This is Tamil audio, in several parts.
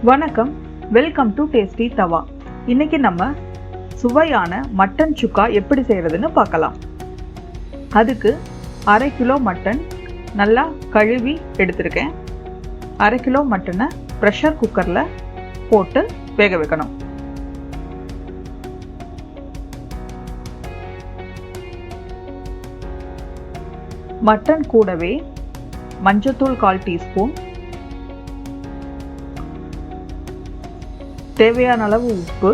வணக்கம், வெல்கம் டு டேஸ்டி தவா. இன்னைக்கு நம்ம சுவையான மட்டன் சுக்கா எப்படி செய்யறதுன்னு பார்க்கலாம். அதுக்கு 1/2 கிலோ மட்டன் நல்லா கழுவி எடுத்திருக்கேன். 1/2 கிலோ மட்டனை ப்ரெஷர் குக்கரில் போட்டு வேக வைக்கணும். மட்டன் கூடவே மஞ்சத்தூள் 1/4 டீஸ்பூன், தேவையான அளவு உப்பு,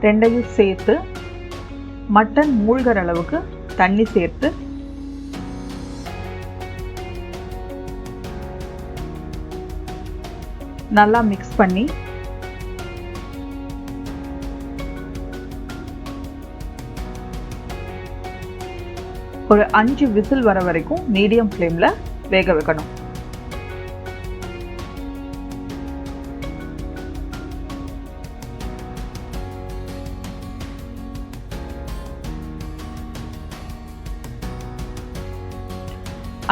ரெண்டையும் சேர்த்து மட்டன் மூழ்கிற அளவுக்கு தண்ணி சேர்த்து நல்லா மிக்ஸ் பண்ணி ஒரு 5 விசில் வர வரைக்கும் மீடியம் ஃப்ளேம்ல வேக வைக்கணும்.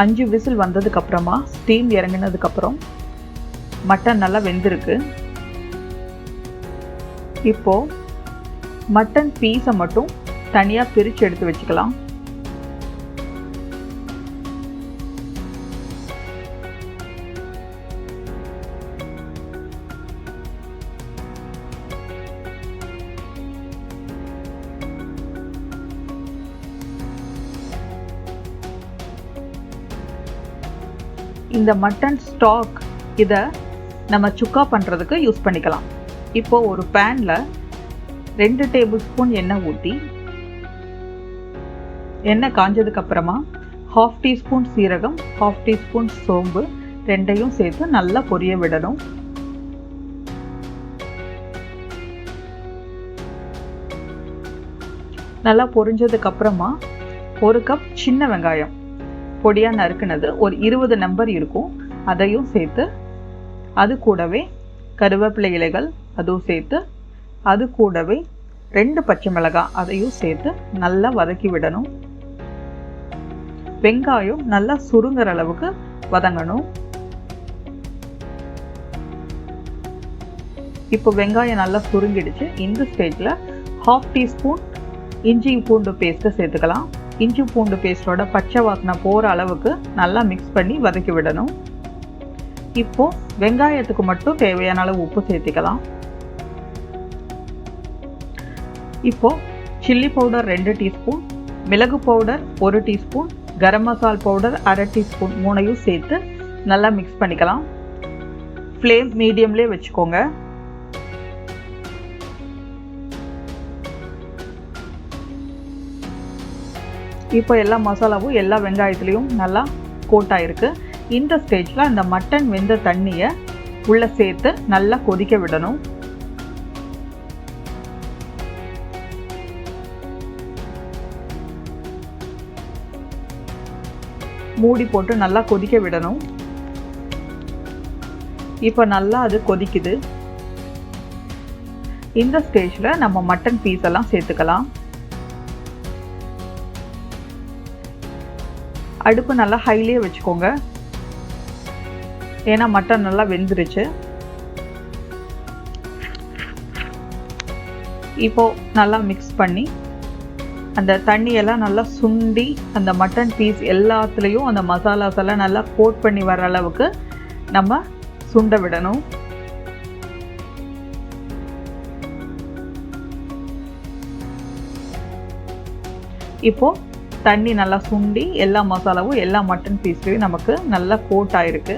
அஞ்சு விசில் வந்ததுக்கு அப்புறமா ஸ்டீம் இறங்கினதுக்கு அப்புறம் மட்டன் நல்லா வெந்திருக்கு. இப்போ மட்டன் பீஸை மட்டும் தனியா பிரிச்சு எடுத்து வச்சுக்கலாம். இந்த மட்டன் ஸ்டாக் இதை நம்ம சுக்கா பண்ணுறதுக்கு யூஸ் பண்ணிக்கலாம். இப்போ ஒரு பேனில் 2 டேபிள் ஸ்பூன் எண்ணெய் ஊற்றி, எண்ணெய் காஞ்சதுக்கு அப்புறமா 1/2 டீஸ்பூன் சீரகம், 1/2 டீஸ்பூன் சோம்பு ரெண்டையும் சேர்த்து நல்லா பொரிய விடணும். நல்லா பொரிஞ்சதுக்கு அப்புறமா 1 கப் சின்ன வெங்காயம் பொடியாக நறுக்குனது, ஒரு 20 நம்பர் இருக்கும், அதையும் சேர்த்து, அது கூடவே கருவேப்பிலை இலைகள் அதுவும் சேர்த்து, அது கூடவே 2 பச்சை மிளகாய் அதையும் சேர்த்து நல்லா வதக்கி விடணும். வெங்காயம் நல்லா சுருங்குற அளவுக்கு வதங்கணும். இப்போ வெங்காயம் நல்லா சுருங்கிடுச்சு. இந்த ஸ்டேஜில் 1/2 டீஸ்பூன் இஞ்சி பூண்டு பேஸ்ட்டை சேர்த்துக்கலாம். இஞ்சி பூண்டு பேஸ்டோட பச்சை வாசனை போகிற அளவுக்கு நல்லா மிக்ஸ் பண்ணி வதக்கி விடணும். இப்போ வெங்காயத்துக்கு மட்டும் தேவையான அளவு உப்பு சேர்த்துக்கலாம். இப்போ சில்லி பவுடர் 2 டீஸ்பூன், மிளகு பவுடர் 1 டீஸ்பூன், கரம் மசால் பவுடர் 1/2 டீஸ்பூன், 3ஐயும் சேர்த்து நல்லா மிக்ஸ் பண்ணிக்கலாம். ஃப்ளேம் மீடியம்லேயே வச்சுக்கோங்க. இப்போ எல்லா மசாலாவும் எல்லா வெங்காயத்துலேயும் நல்லா கோட் ஆயிருக்கு. இந்த ஸ்டேஜில் அந்த மட்டன் வெந்த தண்ணியை உள்ளே சேர்த்து நல்லா கொதிக்க விடணும். மூடி போட்டு நல்லா கொதிக்க விடணும். இப்போ நல்லா அது கொதிக்குது. இந்த ஸ்டேஜில் நம்ம மட்டன் பீஸ் எல்லாம் சேர்த்துக்கலாம். அடுப்பு நல்லா ஹைலியே வச்சுக்கோங்க, ஏன்னா மட்டன் நல்லா வெந்துருச்சு. இப்போ நல்லா மிக்ஸ் பண்ணி அந்த தண்ணியெல்லாம் நல்லா சுண்டி அந்த மட்டன் பீஸ் எல்லாத்துலேயும் அந்த மசாலாஸ் எல்லாம் நல்லா கோட் பண்ணி வர அளவுக்கு நம்ம சுண்ட விடணும். இப்போ தண்ணி நல்லா சுண்டி எல்லா மசாலாவும் எல்லா மட்டன் பீஸ்லையும் நமக்கு நல்லா கோட் ஆயிருக்கு.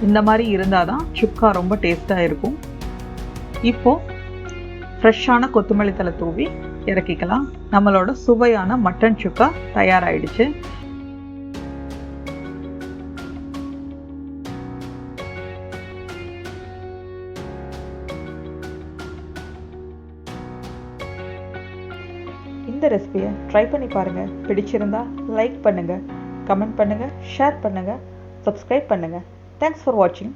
இந்த மாதிரி இருந்தால் தான் சுக்கா ரொம்ப டேஸ்ட்டாக இருக்கும். இப்போ ஃப்ரெஷ்ஷான கொத்தமல்லி தழை தூவி இறக்கிக்கலாம். நம்மளோட சுவையான மட்டன் சுக்கா தயாராகிடுச்சு. இந்த ரெசிபியை ட்ரை பண்ணி பாருங்கள். பிடிச்சிருந்தா லைக் பண்ணுங்கள், கமெண்ட் பண்ணுங்கள், ஷேர் பண்ணுங்கள், சப்ஸ்கிரைப் பண்ணுங்கள். தேங்க்ஸ் ஃபார் வாட்சிங்.